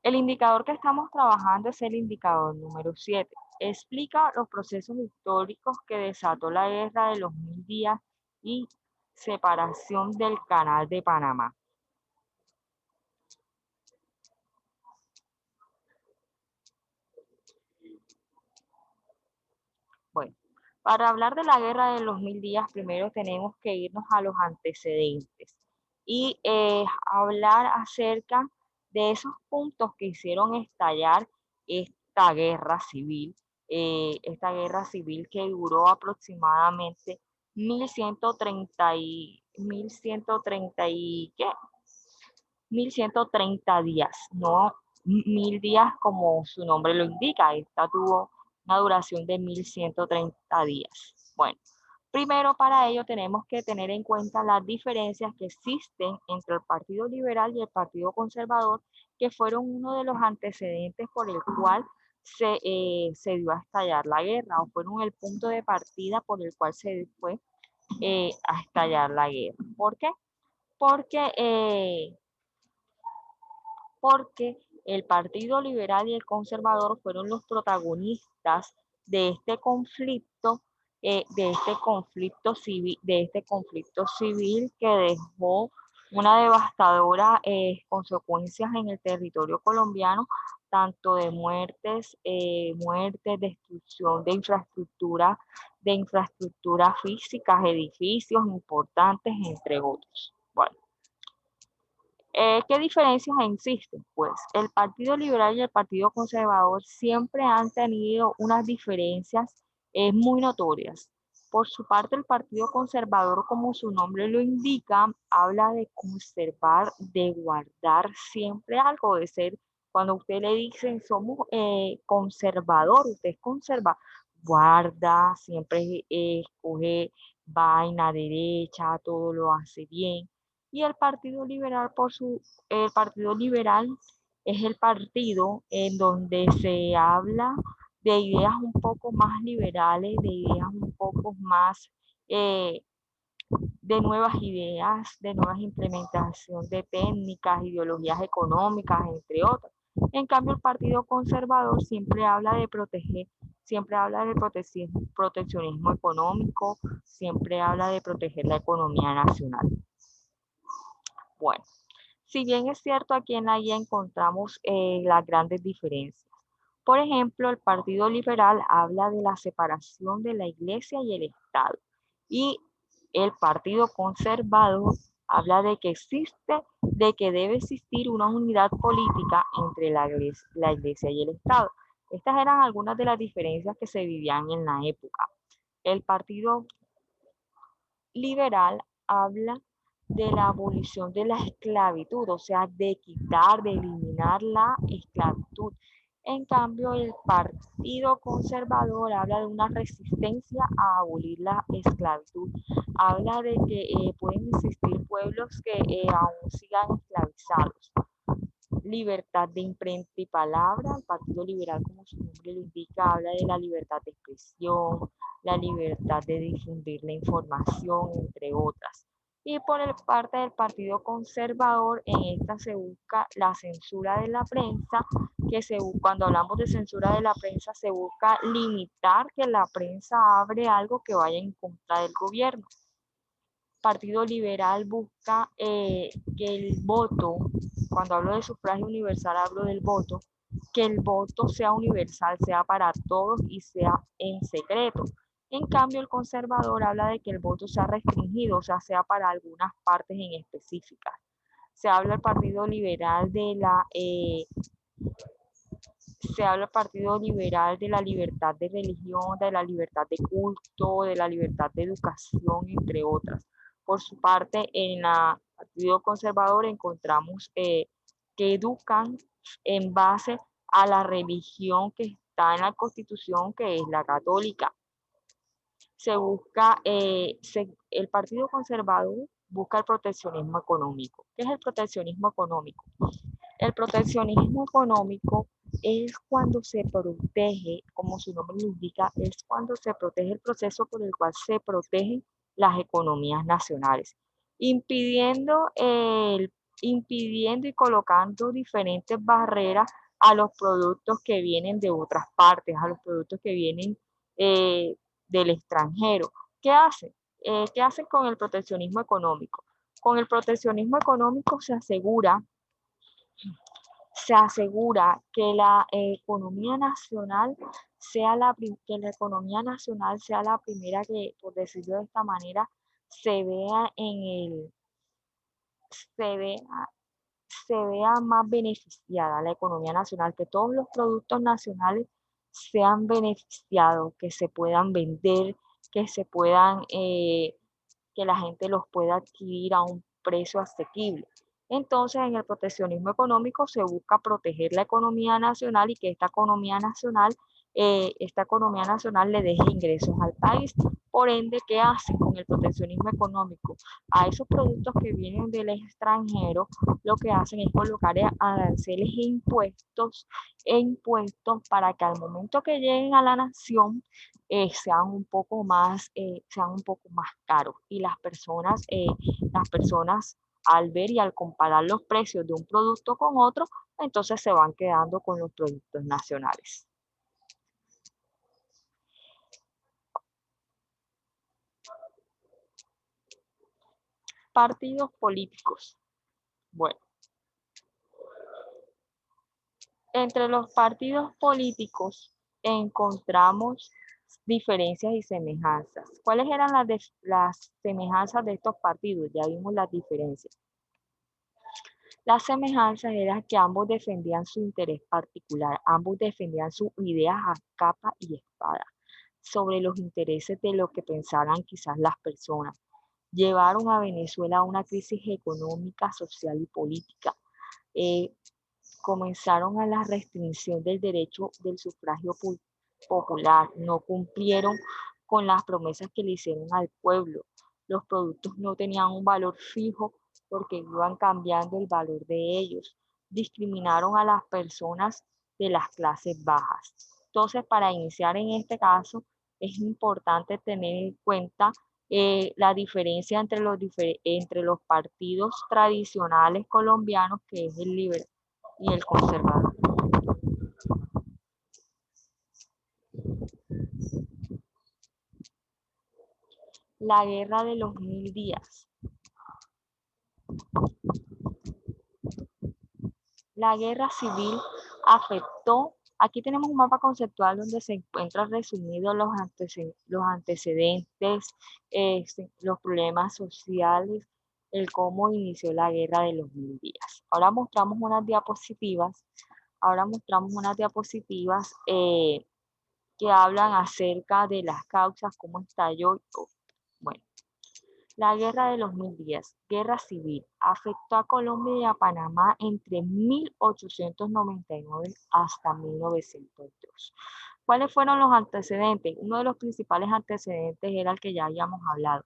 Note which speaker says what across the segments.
Speaker 1: El indicador que estamos trabajando es el indicador número 7. Explica los procesos históricos que desató la Guerra de los Mil Días y separación del Canal de Panamá. Bueno, para hablar de la Guerra de los Mil Días, primero tenemos que irnos a los antecedentes y hablar acerca de esos puntos que hicieron estallar esta guerra civil que duró aproximadamente 1130 días, no 1000 días como su nombre lo indica. Esta tuvo una duración de 1130 días. Bueno, primero para ello tenemos que tener en cuenta las diferencias que existen entre el Partido Liberal y el Partido Conservador, que fueron uno de los antecedentes por el cual se dio a estallar la guerra, o fueron el punto de partida por el cual se fue a estallar la guerra. ¿Por qué? Porque porque el Partido Liberal y el Conservador fueron los protagonistas de este conflicto, de este conflicto civil que dejó una devastadora consecuencias en el territorio colombiano, tanto de muertes, destrucción de infraestructura físicas, edificios importantes, entre otros. Bueno, ¿qué diferencias existen? Pues el Partido Liberal y el Partido Conservador siempre han tenido unas diferencias muy notorias. Por su parte, el Partido Conservador, como su nombre lo indica, habla de conservar, de guardar siempre algo, de ser, cuando usted le dicen somos conservador, usted conserva, guarda, siempre escoge vaina derecha, todo lo hace bien. Y el Partido Liberal, el Partido Liberal es el partido en donde se habla de ideas un poco más liberales, de ideas un poco más eh, de nuevas ideas, de nuevas implementación de técnicas, ideologías económicas, entre otras. En cambio, el Partido Conservador siempre habla de proteccionismo económico, siempre habla de proteger la economía nacional. Bueno, si bien es cierto, aquí en la guía encontramos las grandes diferencias. Por ejemplo, el Partido Liberal habla de la separación de la Iglesia y el Estado. Y el Partido Conservador habla de que debe existir una unidad política entre la Iglesia y el Estado. Estas eran algunas de las diferencias que se vivían en la época. El Partido Liberal habla de la abolición de la esclavitud, o sea, de quitar, de eliminar la esclavitud. En cambio, el Partido Conservador habla de una resistencia a abolir la esclavitud. Habla de que pueden existir pueblos que aún sigan esclavizados. Libertad de imprenta y palabra. El Partido Liberal, como su nombre lo indica, habla de la libertad de expresión, la libertad de difundir la información, entre otras. Y por parte del Partido Conservador, en esta se busca la censura de la prensa, cuando hablamos de censura de la prensa, se busca limitar que la prensa abre algo que vaya en contra del gobierno. Partido Liberal busca que el voto, cuando hablo de sufragio universal hablo del voto, que el voto sea universal, sea para todos y sea en secreto. En cambio, el conservador habla de que el voto sea restringido, o sea para algunas partes en específicas. Se habla del Partido Liberal se habla del Partido Liberal de la libertad de religión, de la libertad de culto, de la libertad de educación, entre otras. Por su parte, en el Partido Conservador encontramos que educan en base a la religión que está en la Constitución, que es la católica. El Partido Conservador busca el proteccionismo económico. ¿Qué es el proteccionismo económico? El proteccionismo económico es cuando se protege, como su nombre lo indica, es cuando se protege el proceso por el cual se protegen las economías nacionales, impidiendo impidiendo y colocando diferentes barreras a los productos que vienen de otras partes, a los productos que vienen del extranjero. ¿Qué hacen? ¿Qué hacen con el proteccionismo económico? Con el proteccionismo económico se asegura que la economía nacional sea la primera que, por decirlo de esta manera, se vea en el, se vea, se vea más beneficiada la economía nacional, que todos los productos nacionales sean beneficiados, que se puedan vender, que se puedan, que la gente los pueda adquirir a un precio asequible. Entonces, en el proteccionismo económico se busca proteger la economía nacional y que esta economía nacional le deje ingresos al país. Por ende, ¿qué hace con el proteccionismo económico? A esos productos que vienen del extranjero, lo que hacen es colocar aranceles e impuestos para que al momento que lleguen a la nación sean un poco más caros y las personas al ver y al comparar los precios de un producto con otro, entonces se van quedando con los productos nacionales. Partidos políticos. Bueno, entre los partidos políticos encontramos diferencias y semejanzas. ¿Cuáles eran las semejanzas de estos partidos? Ya vimos las diferencias. Las semejanzas eran que ambos defendían su interés particular, ambos defendían sus ideas a capa y espada sobre los intereses de lo que pensaran quizás las personas. Llevaron a Venezuela a una crisis económica, social y política. Eh, Comenzaron a la restricción del derecho del sufragio popular, no cumplieron con las promesas que le hicieron al pueblo. Los productos no tenían un valor fijo porque iban cambiando el valor de ellos. Discriminaron a las personas de las clases bajas. Entonces, para iniciar en este caso, es importante tener en cuenta la diferencia entre los partidos tradicionales colombianos, que es el liberal y el conservador. La guerra de los 1000 días. La guerra civil afectó, aquí tenemos un mapa conceptual donde se encuentran resumidos los antecedentes, los problemas sociales, el cómo inició la guerra de los 1000 días. Ahora mostramos unas diapositivas que hablan acerca de las causas, cómo estalló. Bueno, la guerra de los 1000 días, guerra civil, afectó a Colombia y a Panamá entre 1899 hasta 1902. ¿Cuáles fueron los antecedentes? Uno de los principales antecedentes era el que ya habíamos hablado,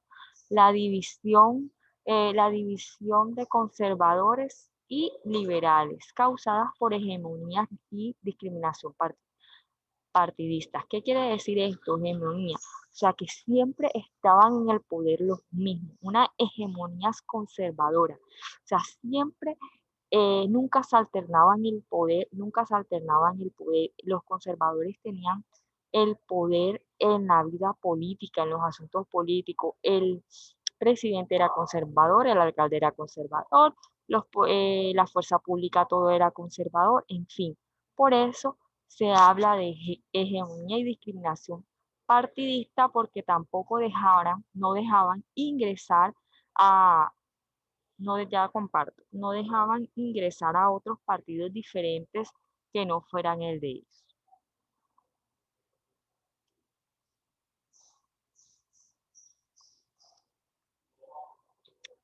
Speaker 1: la división, la división de conservadores y liberales, causadas por hegemonías y discriminación partidistas. ¿Qué quiere decir esto? Hegemonía. O sea, que siempre estaban en el poder los mismos, una hegemonía conservadora. O sea, siempre, nunca se alternaban el poder, nunca se alternaban el poder. Los conservadores tenían el poder en la vida política, en los asuntos políticos. El presidente era conservador, el alcalde era conservador, la fuerza pública todo era conservador, en fin. Por eso se habla de hegemonía y discriminación partidista, porque tampoco no dejaban ingresar a, no, ya comparto, no dejaban ingresar a otros partidos diferentes que no fueran el de ellos.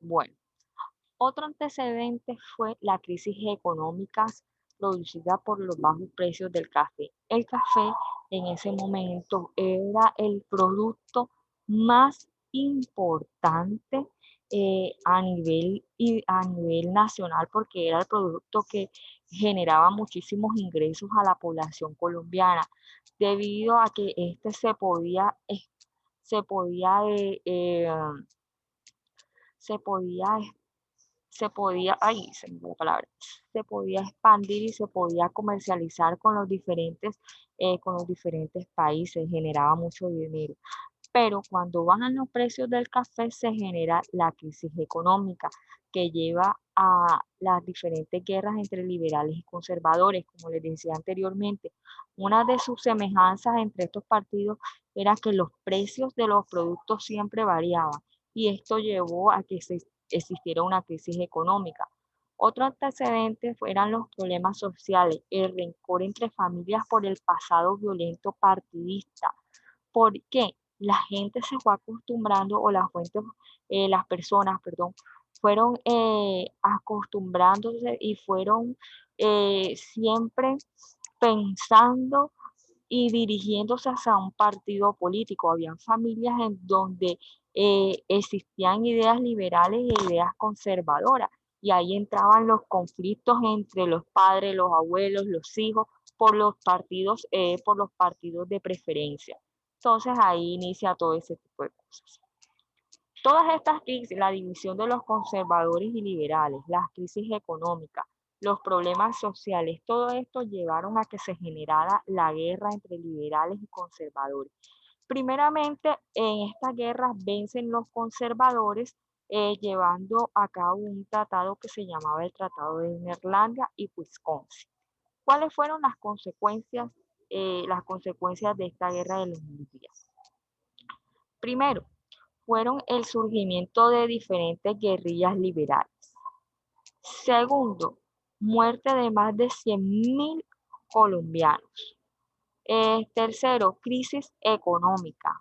Speaker 1: Bueno, otro antecedente fue la crisis económica producida por los bajos precios del café. El café en ese momento era el producto más importante a nivel nacional, porque era el producto que generaba muchísimos ingresos a la población colombiana, debido a que este se podía, se podía se podía, ay, se me fue la palabra, se podía expandir y se podía comercializar con los diferentes países, generaba mucho dinero. Pero cuando bajan los precios del café se genera la crisis económica que lleva a las diferentes guerras entre liberales y conservadores, como les decía anteriormente. Una de sus semejanzas entre estos partidos era que los precios de los productos siempre variaban y esto llevó a que existiera una crisis económica. Otro antecedente eran los problemas sociales, el rencor entre familias por el pasado violento partidista. ¿Por qué? La gente se fue acostumbrando o las personas, perdón, fueron acostumbrándose y fueron siempre pensando y dirigiéndose hacia un partido político. Habían familias en donde existían ideas liberales e ideas conservadoras y ahí entraban los conflictos entre los padres, los abuelos, los hijos por los partidos de preferencia. Entonces ahí inicia todo ese tipo de cosas. Todas estas crisis, la división de los conservadores y liberales, las crisis económicas, los problemas sociales, todo esto llevaron a que se generara la guerra entre liberales y conservadores. Primeramente, en estas guerras vencen los conservadores, llevando a cabo un tratado que se llamaba el Tratado de Neerlandia y Wisconsin. ¿Cuáles fueron las consecuencias de esta guerra de los 1000 días? Primero, fueron el surgimiento de diferentes guerrillas liberales. Segundo, muerte de más de 100.000 colombianos. Tercero, crisis económica.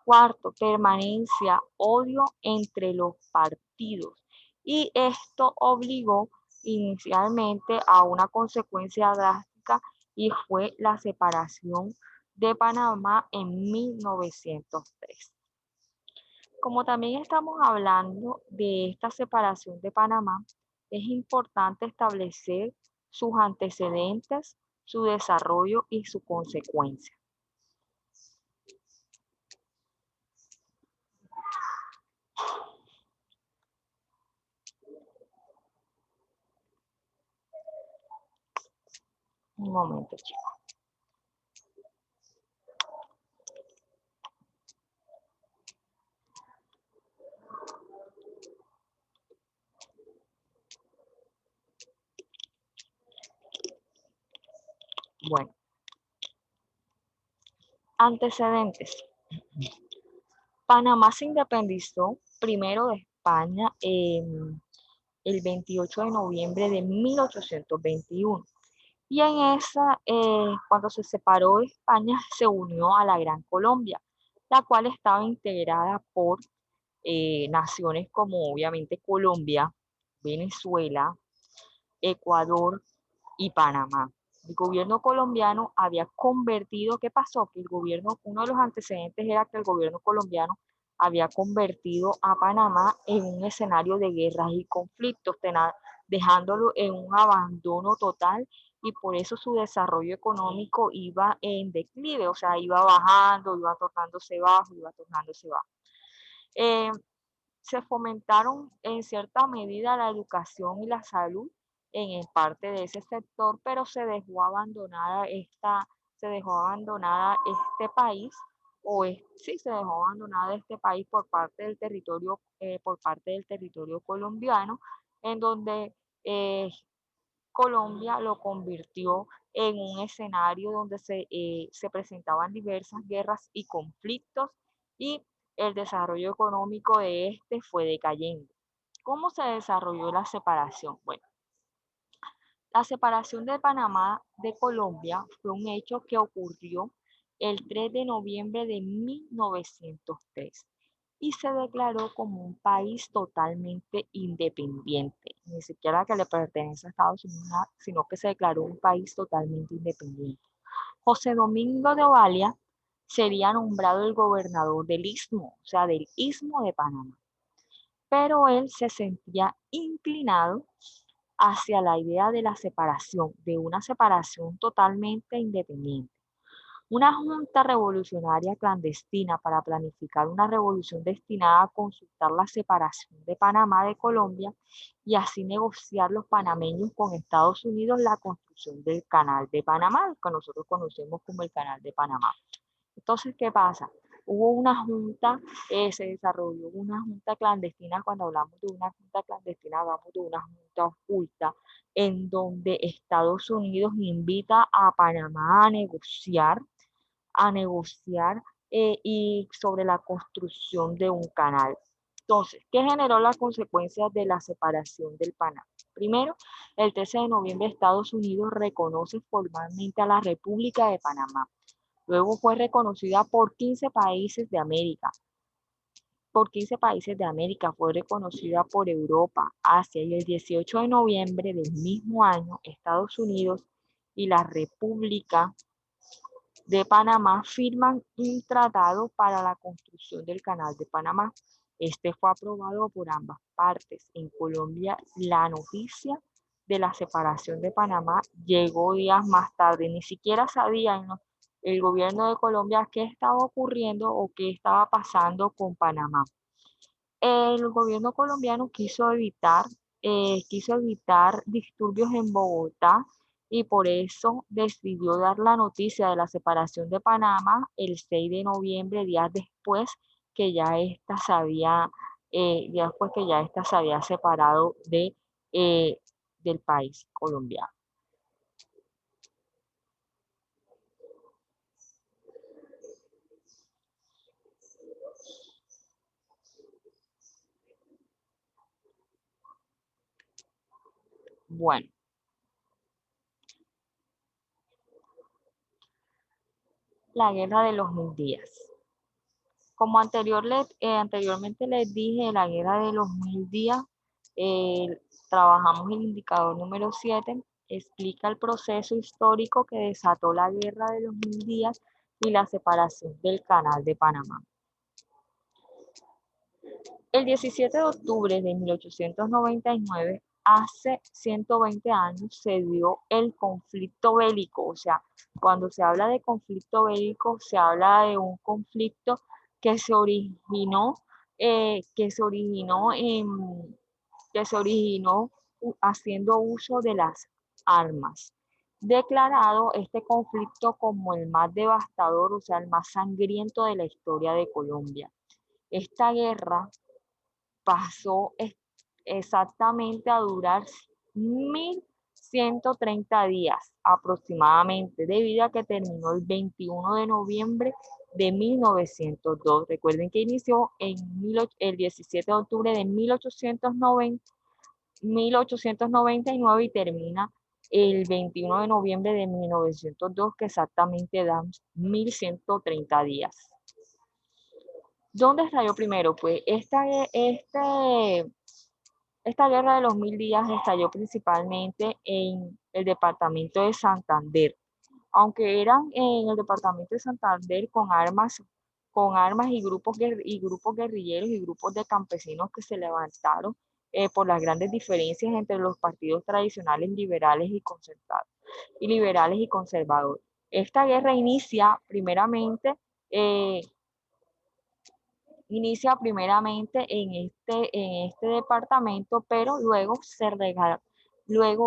Speaker 1: Cuarto, permanencia, odio entre los partidos. Y esto obligó inicialmente a una consecuencia drástica y fue la separación de Panamá en 1903. Como también estamos hablando de esta separación de Panamá, es importante establecer sus antecedentes, su desarrollo y su consecuencia. Un momento, chicos. Bueno, antecedentes. Panamá se independizó primero de España el 28 de noviembre de 1821. Y cuando se separó de España, se unió a la Gran Colombia, la cual estaba integrada por naciones como obviamente Colombia, Venezuela, Ecuador y Panamá. El gobierno colombiano había convertido, ¿qué pasó? Que uno de los antecedentes era que el gobierno colombiano había convertido a Panamá en un escenario de guerras y conflictos, dejándolo en un abandono total y por eso su desarrollo económico iba en declive, o sea, iba bajando, iba tornándose bajo, iba tornándose bajo. Se fomentaron en cierta medida la educación y la salud en parte de ese sector, pero se dejó abandonada este país, sí, se dejó abandonada este país por parte del territorio colombiano, en donde Colombia lo convirtió en un escenario donde se presentaban diversas guerras y conflictos y el desarrollo económico de este fue decayendo. ¿Cómo se desarrolló la separación? Bueno, la separación de Panamá de Colombia fue un hecho que ocurrió el 3 de noviembre de 1903 y se declaró como un país totalmente independiente, ni siquiera que le pertenece a Estados Unidos, sino que se declaró un país totalmente independiente. José Domingo de Ovalia sería nombrado el gobernador del Istmo, o sea, del Istmo de Panamá, pero él se sentía inclinado hacia la idea de la separación, de una separación totalmente independiente. Una junta revolucionaria clandestina para planificar una revolución destinada a consultar la separación de Panamá de Colombia y así negociar los panameños con Estados Unidos la construcción del Canal de Panamá, que nosotros conocemos como el Canal de Panamá. Entonces, ¿qué pasa? Hubo una junta, se desarrolló una junta clandestina. Cuando hablamos de una junta clandestina, hablamos de una junta oculta, en donde Estados Unidos invita a Panamá a negociar y sobre la construcción de un canal. Entonces, ¿qué generó las consecuencias de la separación del Panamá? Primero, el 13 de noviembre Estados Unidos reconoce formalmente a la República de Panamá. Luego fue reconocida por 15 países de América. Por 15 países de América fue reconocida por Europa, Asia y el 18 de noviembre del mismo año Estados Unidos y la República de Panamá firman un tratado para la construcción del Canal de Panamá. Este fue aprobado por ambas partes. En Colombia, la noticia de la separación de Panamá llegó días más tarde. Ni siquiera sabían, ¿no?, el gobierno de Colombia qué estaba ocurriendo o qué estaba pasando con Panamá. El gobierno colombiano quiso evitar disturbios en Bogotá y por eso decidió dar la noticia de la separación de Panamá el 6 de noviembre, días después que ya esta se había, separado eh, del país colombiano. Bueno, la guerra de los 1000 días. Como anteriormente les dije, la guerra de los 1000 días, eh, trabajamos el indicador número 7, explica el proceso histórico que desató la guerra de los 1000 días y la separación del Canal de Panamá. El 17 de octubre de 1899, hace 120 años, se dio el conflicto bélico. O sea, cuando se habla de conflicto bélico, se habla de un conflicto que se originó, eh, que se originó, en, que se originó haciendo uso de las armas. Declarado este conflicto como el más devastador, o sea, el más sangriento de la historia de Colombia. Esta guerra pasó exactamente a durar 1130 días aproximadamente, debido a que terminó el 21 de noviembre de 1902. Recuerden que inició el 17 de octubre de 1899 y termina el 21 de noviembre de 1902, que exactamente dan 1130 días. ¿Dónde estalló primero? Pues esta guerra de los 1000 días estalló principalmente en el departamento de Santander, aunque eran en el departamento de Santander con armas y grupos guerrilleros y grupos de campesinos que se levantaron por las grandes diferencias entre los partidos tradicionales liberales y conservadores. Esta guerra eh, inicia primeramente en este departamento, pero luego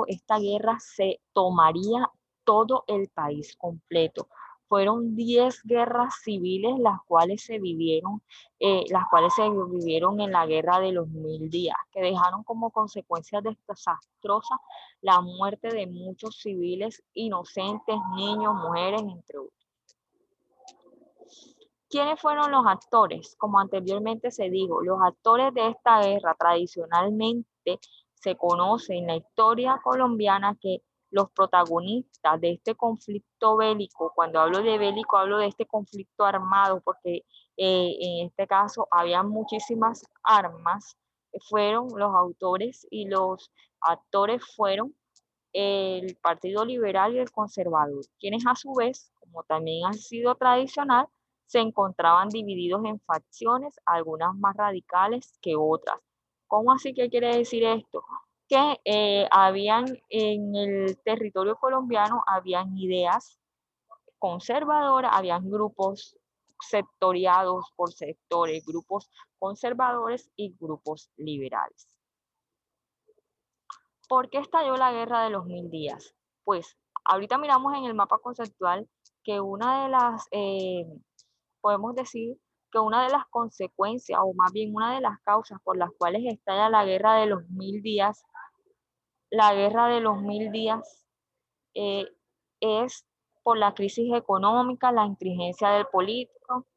Speaker 1: esta guerra se tomaría todo el país completo. Fueron 10 guerras civiles las cuales se vivieron en la guerra de los 1000 días, que dejaron como consecuencias desastrosas la muerte de muchos civiles inocentes, niños, mujeres, entre otros. ¿Quiénes fueron los actores? Como anteriormente se dijo, los actores de esta guerra tradicionalmente se conoce en la historia colombiana que los protagonistas de este conflicto bélico, cuando hablo de bélico hablo de este conflicto armado, porque en este caso había muchísimas armas, fueron los autores y los actores fueron el Partido Liberal y el Conservador, quienes a su vez, como también ha sido tradicional, se encontraban divididos en facciones, algunas más radicales que otras. ¿Cómo así que quiere decir esto? Que habían en el territorio colombiano, habían ideas conservadora, habían grupos sectoriados por sectores, grupos conservadores y grupos liberales. ¿Por qué estalló la guerra de los 1000 días? Pues ahorita miramos en el mapa conceptual que una de las, podemos decir que una de las consecuencias, o más bien una de las causas por las cuales estalla la guerra de los 1000 días, la guerra de los 1000 días eh, es por la crisis económica, la inteligencia del político.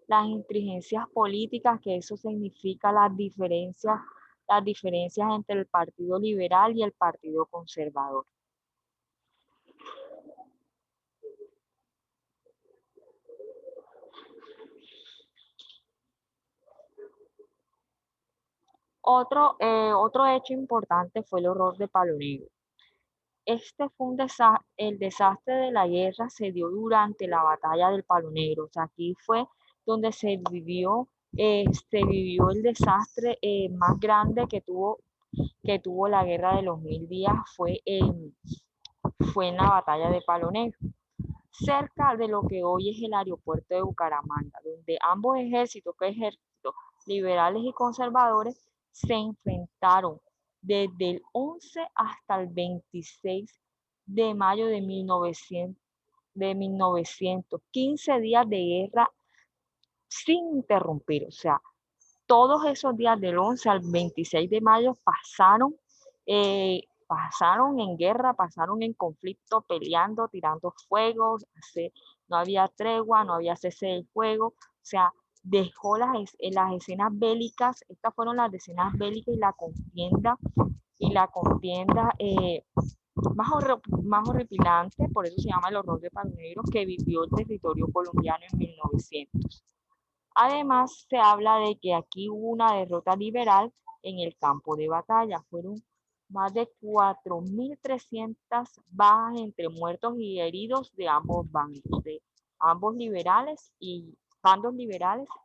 Speaker 1: Las inteligencias políticas, que eso significa las diferencias entre el Partido Liberal y el Partido Conservador. Otro hecho importante fue el horror de Palo Negro. Este fue el desastre de la guerra se dio durante la batalla del Palo Negro. O sea, aquí fue donde se vivió el desastre más grande que tuvo la guerra de los 1000 días, fue en la batalla de Palo Negro, cerca de lo que hoy es el aeropuerto de Bucaramanga, donde ambos ejércitos, liberales y conservadores, se enfrentaron desde el 11 hasta el 26 de mayo de 1900, 15 días de guerra sin interrumpir. O sea, todos esos días del 11 al 26 de mayo pasaron en guerra, pasaron en conflicto, peleando, tirando fuegos, no había tregua, no había cese del fuego. O sea, dejó las escenas bélicas. Estas fueron las escenas bélicas y la contienda más horripilante, por eso se llama el horror de Palo Negro, que vivió el territorio colombiano en 1900. Además, se habla de que aquí hubo una derrota liberal en el campo de batalla. Fueron más de 4300 bajas entre muertos y heridos de ambos bandos, de bandos liberales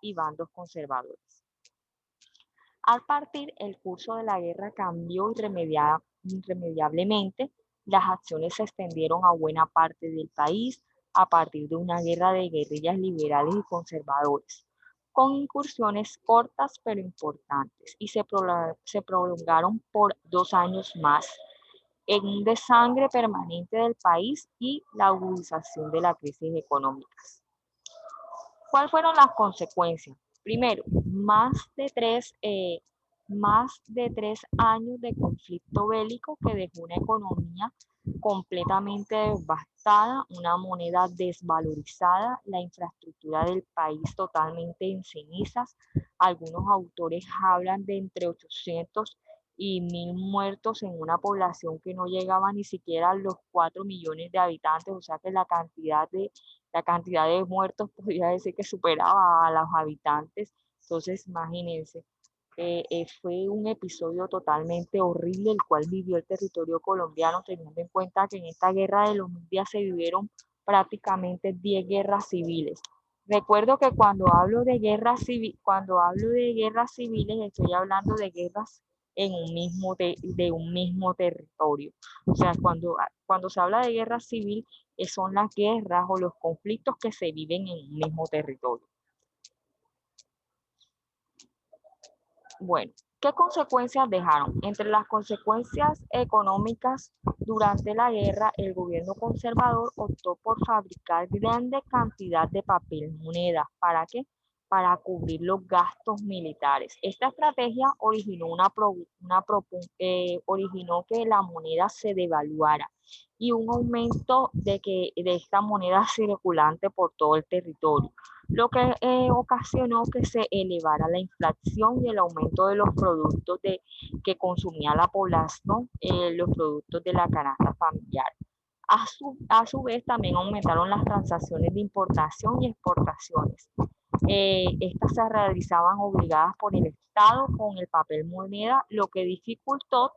Speaker 1: y bandos conservadores. Al partir, el curso de la guerra cambió irremediablemente. Las acciones se extendieron a buena parte del país a partir de una guerra de guerrillas liberales y conservadores, con incursiones cortas pero importantes, y se prolongaron por 2 años más, en un desangre permanente del país y la agudización de la crisis económica. ¿Cuáles fueron las consecuencias? Primero, más de tres años de conflicto bélico que dejó una economía completamente devastada, una moneda desvalorizada, la infraestructura del país totalmente en cenizas. Algunos autores hablan de entre 800 y 1000 muertos en una población que no llegaba ni siquiera a los 4 millones de habitantes, o sea que la cantidad de muertos podría decir que superaba a los habitantes. Entonces, imagínense, fue un episodio totalmente horrible el cual vivió el territorio colombiano, teniendo en cuenta que en esta guerra de los 1000 días se vivieron prácticamente 10 guerras civiles. Recuerdo que cuando hablo de guerras civiles, estoy hablando de guerras en de un mismo territorio. O sea, cuando se habla de guerra civil, son las guerras o los conflictos que se viven en un mismo territorio. Bueno, ¿qué consecuencias dejaron? Entre las consecuencias económicas, durante la guerra, el gobierno conservador optó por fabricar grandes cantidades de papel moneda. ¿Para qué? Para cubrir los gastos militares. Esta estrategia originó que la moneda se devaluara y un aumento de esta moneda circulante por todo el territorio, lo que ocasionó que se elevara la inflación y el aumento de los productos que consumía la población, los productos de la canasta familiar. A su vez, también aumentaron las transacciones de importación y exportaciones. Estas se realizaban obligadas por el Estado con el papel moneda, lo que dificultó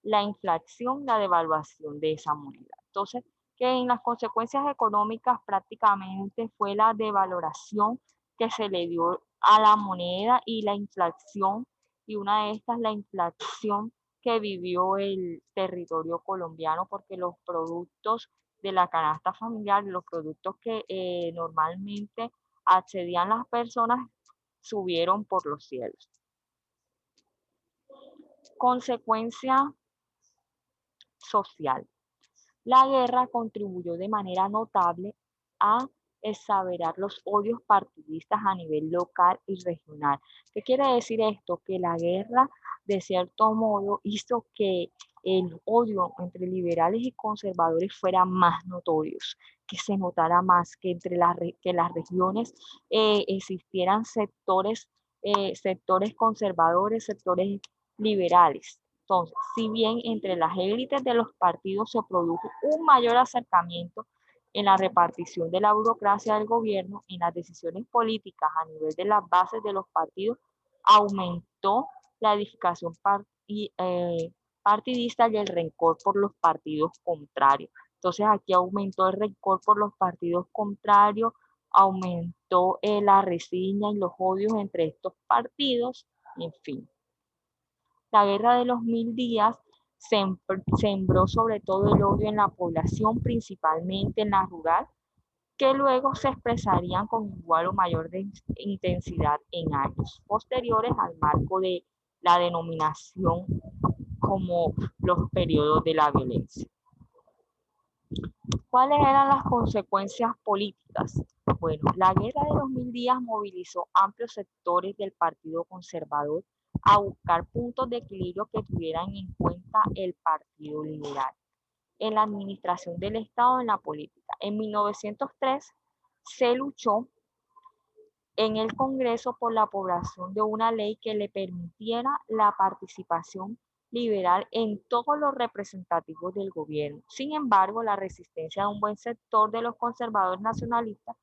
Speaker 1: la inflación, la devaluación de esa moneda. Entonces, que en las consecuencias económicas prácticamente fue la devaloración que se le dio a la moneda y la inflación y una de estas la inflación que vivió el territorio colombiano, porque los productos de la canasta familiar, los productos que normalmente accedían las personas, subieron por los cielos. Consecuencia social. La guerra contribuyó de manera notable a exagerar los odios partidistas a nivel local y regional. ¿Qué quiere decir esto? Que la guerra, de cierto modo, hizo que el odio entre liberales y conservadores fuera más notorios, que se notara más, que entre que las regiones existieran sectores conservadores, sectores liberales. Entonces, si bien entre las élites de los partidos se produjo un mayor acercamiento en la repartición de la burocracia del gobierno, en las decisiones políticas a nivel de las bases de los partidos, aumentó la edificación partidista y el rencor por los partidos contrarios. Entonces aquí aumentó el rencor por los partidos contrarios, aumentó la reseña y los odios entre estos partidos, en fin. La guerra de los 1000 días sembró sobre todo el odio en la población, principalmente en la rural, que luego se expresarían con igual o mayor intensidad en años posteriores al marco de la denominación como los periodos de la violencia. ¿Cuáles eran las consecuencias políticas? Bueno, la guerra de los 1000 días movilizó amplios sectores del Partido Conservador a buscar puntos de equilibrio que tuvieran en cuenta el Partido Liberal en la administración del Estado en la política. En 1903 se luchó en el Congreso por la aprobación de una ley que le permitiera la participación liberal en todos los representativos del gobierno. Sin embargo, la resistencia de un buen sector de los conservadores nacionalistas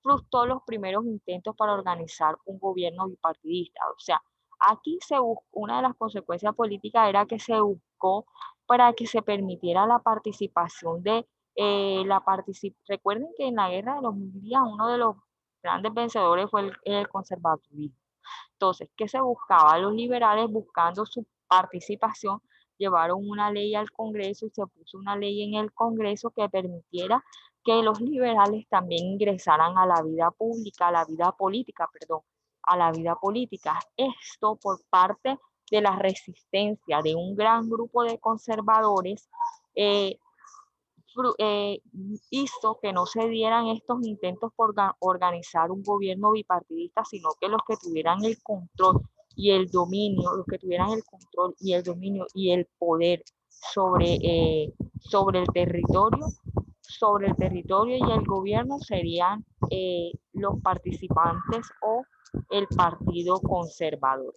Speaker 1: frustró los primeros intentos para organizar un gobierno bipartidista. O sea, aquí se buscó, una de las consecuencias políticas era que se buscó para que se permitiera la participación de recuerden que en la guerra de los 1000 días uno de los grandes vencedores fue el conservadurismo. Entonces, ¿qué se buscaba? Los liberales, buscando su participación, llevaron una ley al Congreso y se puso una ley en el Congreso que permitiera que los liberales también ingresaran a la vida pública, a la vida política, perdón, a la vida política. Esto por parte de la resistencia de un gran grupo de conservadores hizo que no se dieran estos intentos por organizar un gobierno bipartidista, sino que los que tuvieran el control y el dominio, los que tuvieran el control y el dominio y el poder sobre el territorio y el gobierno serían los participantes o el Partido Conservador.